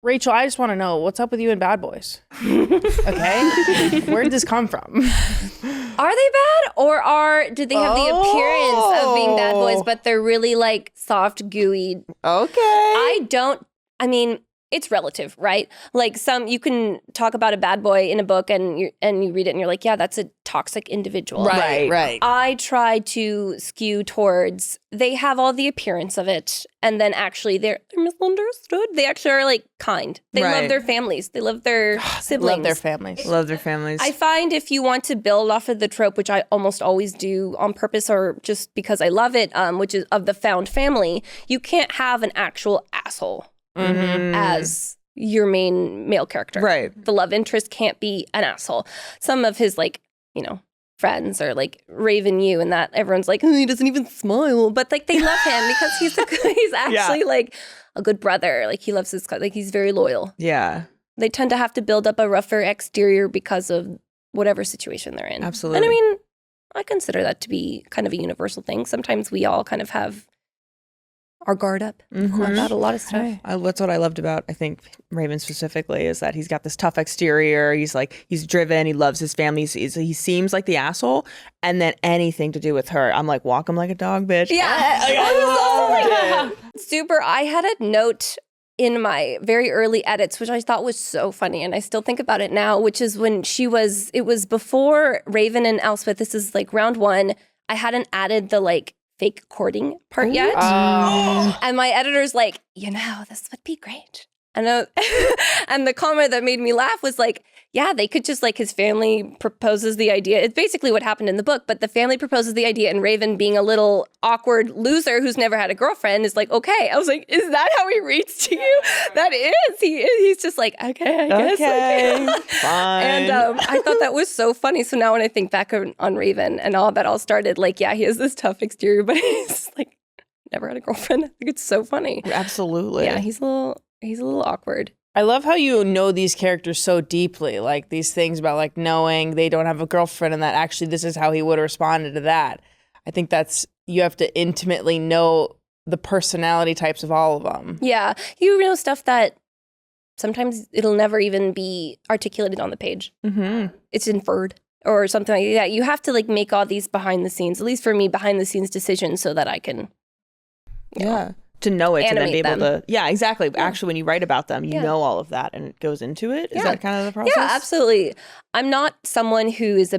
Rachel, I just want to know what's up with you and Bad Boys. Okay, where did this come from? Are they bad, or did they have the appearance of being bad boys, but they're really like soft, gooey? Okay. I mean, it's relative, right? Like you can talk about a bad boy in a book and you read it and you're like, yeah, that's a toxic individual. Right. I try to skew towards they have all the appearance of it, and then actually they're misunderstood. They actually are like kind. They love their families. They love their siblings. Love their families. Love their families. I find if you want to build off of the trope, which I almost always do on purpose or just because I love it, which is of the found family, you can't have an actual asshole. As your main male character. Right. The love interest can't be an asshole. Some of his friends are like Raven you and that everyone's like, oh, he doesn't even smile. But like they love him because he's actually like a good brother. Like he loves his like he's very loyal. Yeah. They tend to have to build up a rougher exterior because of whatever situation they're in. Absolutely. And I mean, I consider that to be kind of a universal thing. Sometimes we all kind of have our guard up about a lot of stuff. That's what I loved about, I think, Raven specifically, is that he's got this tough exterior. He's driven. He loves his family. He seems like the asshole. And then anything to do with her, I'm like, walk him like a dog, bitch. Yeah. I love it. Super. I had a note in my very early edits, which I thought was so funny. And I still think about it now, which is when it was before Raven and Elspeth. This is like round 1. I hadn't added the like fake courting part yet. And my editor's like, this would be great. And the comment that made me laugh was like, yeah, they could just like his family proposes the idea. It's basically what happened in the book, but the family proposes the idea and Raven being a little awkward loser who's never had a girlfriend is like, okay. I was like, is that how he reads to you? That is. He's just like, okay, I guess. Okay, fine. And I thought that was so funny. So now when I think back on Raven and all that all started, like, yeah, he has this tough exterior, but he's like never had a girlfriend. I think it's so funny. Absolutely. Yeah, he's a little awkward. I love how you know these characters so deeply, like these things about like knowing they don't have a girlfriend and that actually this is how he would have responded to that. I think you have to intimately know the personality types of all of them. Yeah, you know stuff that sometimes it'll never even be articulated on the page. Mm-hmm. It's inferred or something like that. You have to like make all these behind the scenes, at least for me, behind the scenes decisions so that I can, to know it, to then be able them. to, exactly. Yeah. Actually, when you write about them, you know all of that and it goes into it. Is that kind of the process? Yeah, absolutely. I'm not someone who is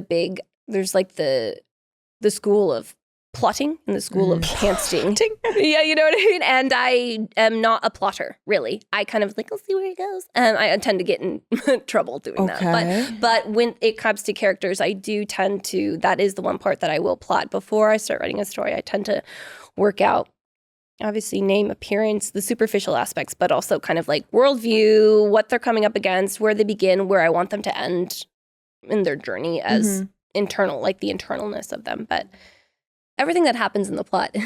there's like the school of plotting and the school of pantsing. Yeah, you know what I mean? And I am not a plotter, really. I kind of like, I'll see where it goes. And I tend to get in trouble doing that. But when it comes to characters, I do tend to, that is the one part that I will plot. Before I start writing a story, I tend to work out obviously name, appearance, the superficial aspects, but also kind of like worldview, what they're coming up against, where they begin, where I want them to end in their journey as internal, like the internalness of them. But everything that happens in the plot,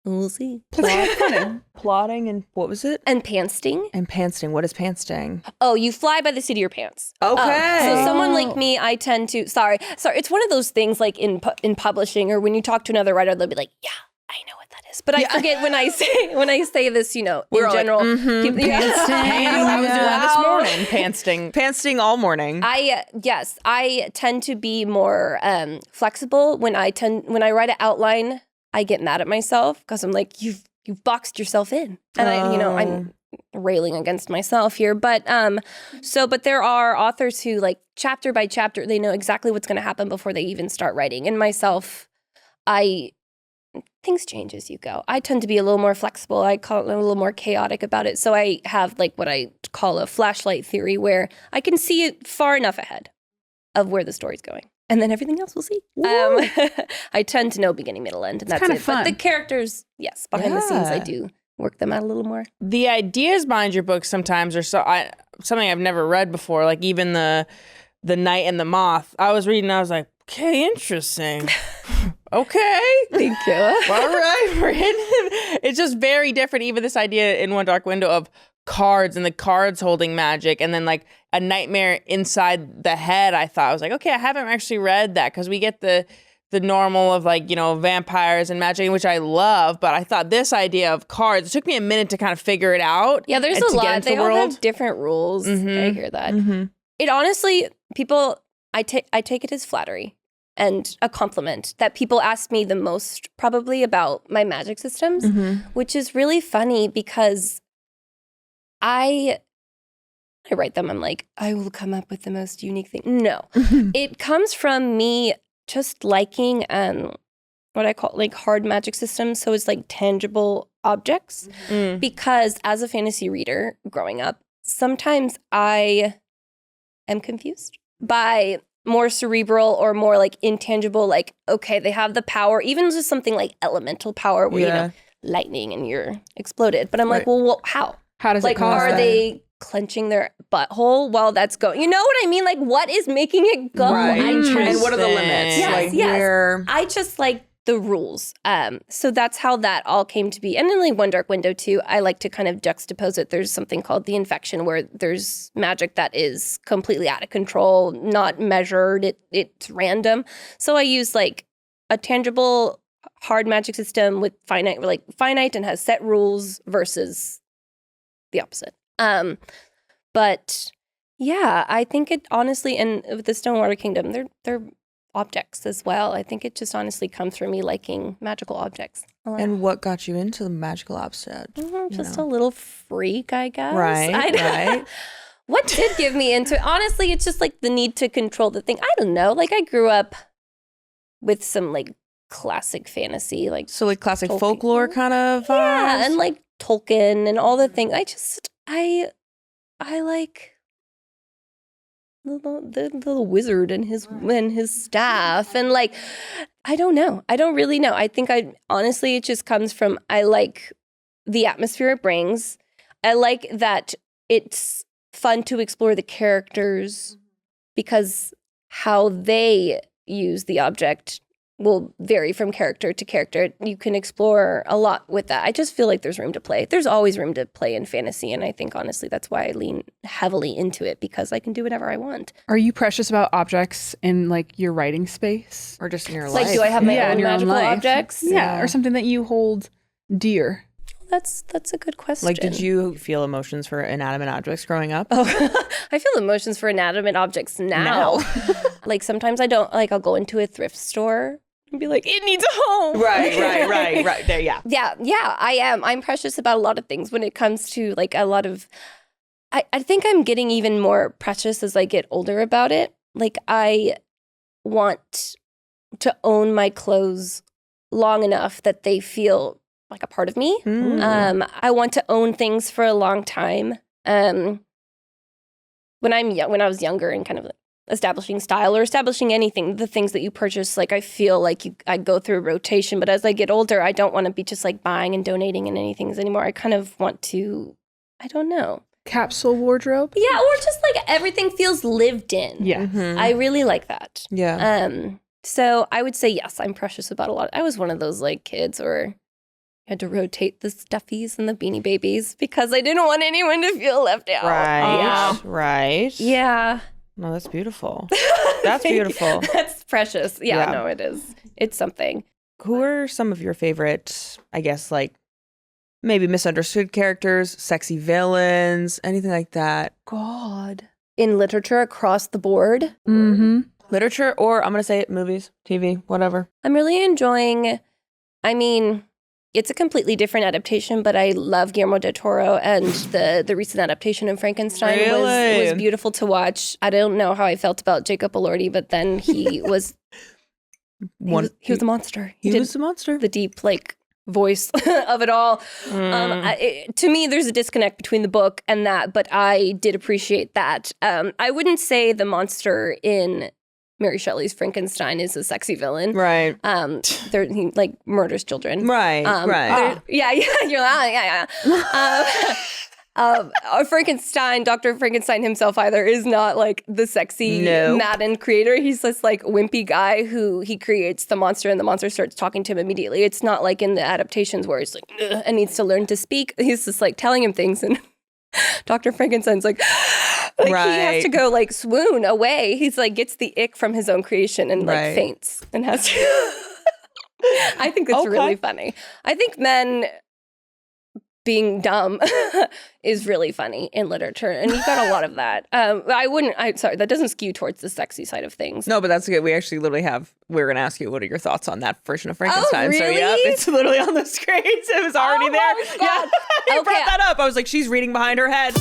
we'll see. Plotting and what was it? And pantsing. And pantsing. What is pantsing? Oh, you fly by the seat of your pants. Okay. So someone like me, I tend to, sorry. It's one of those things like in publishing or when you talk to another writer, they'll be like, yeah, I know what that is. But I forget when I say this, in general. Like, pantsting. I was doing that this morning. Pantsing all morning. I tend to be more flexible when I write an outline. I get mad at myself because I'm like, you've boxed yourself in, and I'm railing against myself here. But but there are authors who like chapter by chapter, they know exactly what's going to happen before they even start writing. And myself, things change as you go. I tend to be a little more flexible. I call it a little more chaotic about it. So I have like what I call a flashlight theory where I can see it far enough ahead of where the story's going. And then everything else we'll see. I tend to know beginning, middle, end, and that's it. Fun. But the characters, yes, behind the scenes, I do work them out a little more. The ideas behind your books sometimes are something I've never read before. Like even the Knight and the Moth. I was reading, I was like, okay, interesting. Okay. Thank you. All right. It's just very different. Even this idea in One Dark Window of cards and the cards holding magic and then like a nightmare inside the head. I was like, okay, I haven't actually read that because we get the the normal of like, you know, vampires and magic, which I love, but I thought this idea of cards, it took me a minute to kind of figure it out. Yeah, there's a lot. They all have different rules. I hear that. It honestly, people, I take it as flattery and a compliment that people ask me the most probably about my magic systems, which is really funny because I write them. I'm like, I will come up with the most unique thing. No, it comes from me just liking what I call like hard magic systems. So it's like tangible objects because as a fantasy reader growing up, sometimes I am confused by more cerebral or more like intangible, like, okay, they have the power, even just something like elemental power where, you know, lightning and you're exploded. But I'm like, well, how? How does like, it cause are that? they clenching their butthole while that's going? You know what I mean? Like, what is making it go? And what are the limits? Yes, Like, where... I just like the rules. So that's how that all came to be. And in like One Dark Window too, I like to kind of juxtapose it. There's something called the infection where there's magic that is completely out of control, not measured. It's random. So I use like a tangible hard magic system with finite and has set rules versus the opposite. But yeah, I think it honestly, and with the Stonewater Kingdom, they're objects as well. I think it just honestly comes from me liking magical objects. And what got you into the magical object? Just a little freak, I guess. Right. What did give me into it? Honestly, it's just like the need to control the thing. I don't know. Like I grew up with some like classic fantasy, like so like classic Tolkien. folklore kind of vibes? Yeah, and like Tolkien and all the things. I like the wizard and his staff and like I don't know. I don't really know. I think honestly it just comes from I like the atmosphere it brings. I like that it's fun to explore the characters because how they use the object will vary from character to character. You can explore a lot with that. I just feel like there's room to play. There's always room to play in fantasy, and I think honestly that's why I lean heavily into it because I can do whatever I want. Are you precious about objects in like your writing space? Or just in your Like, life? do I have my in own your magical life. objects? Yeah, or something that you hold dear. That's a good question. Like, did you feel emotions for inanimate objects growing up? Oh, I feel emotions for inanimate objects now. Like sometimes I don't. Like I'll go into a thrift store and be like, it needs a home. Right. There, yeah. Yeah, I am. I'm precious about a lot of things when it comes to like a lot of, I think I'm getting even more precious as I get older about it. Like I want to own my clothes long enough that they feel like a part of me. I want to own things for a long time. When I was younger and kind of establishing style or establishing anything, the things that you purchase, like I feel like I go through a rotation. But as I get older, I don't want to be just like buying and donating in anything anymore. I kind of want to, I don't know. Capsule wardrobe? Yeah, or just like everything feels lived in. Yeah. I really like that. Yeah. So I would say yes, I'm precious about a lot. I was one of those like kids where I had to rotate the stuffies and the Beanie Babies because I didn't want anyone to feel left out. Right. Yeah. No, that's beautiful. That's beautiful. That's precious. Yeah, Yeah. no, it is. It's something. Who are some of your favorite, I guess, like maybe misunderstood characters, sexy villains, anything like that? God. In literature across the board, Mm-hmm. Literature, or I'm going to say it, movies, TV, whatever. I'm really enjoying, it's a completely different adaptation, but I love Guillermo del Toro, and the recent adaptation of Frankenstein was beautiful to watch. I don't know how I felt about Jacob Elordi, but then he was he was a monster. He was a monster. The deep like voice of it all. To me, there's a disconnect between the book and that, but I did appreciate that. I wouldn't say the monster in Mary Shelley's Frankenstein is a sexy villain. Right. He like murders children. Right. Yeah. You're like, Frankenstein, Dr. Frankenstein himself either is not like the sexy Madden creator. He's this like wimpy guy who he creates the monster and the monster starts talking to him immediately. It's not like in the adaptations where he's like, and needs to learn to speak. He's just like telling him things and Dr. Frankenstein's like, Like he has to go like swoon away. He's like gets the ick from his own creation and like Right. faints and has to. I think it's really funny. I think men being dumb is really funny in literature, and you've got a lot of that. Sorry, that doesn't skew towards the sexy side of things. No, but that's good. We actually literally we're going to ask you, what are your thoughts on that version of Frankenstein? really? So, yeah, it's literally on the screen. It was already there. my God. Yeah, you Okay. brought that up. I was like, she's reading behind her head.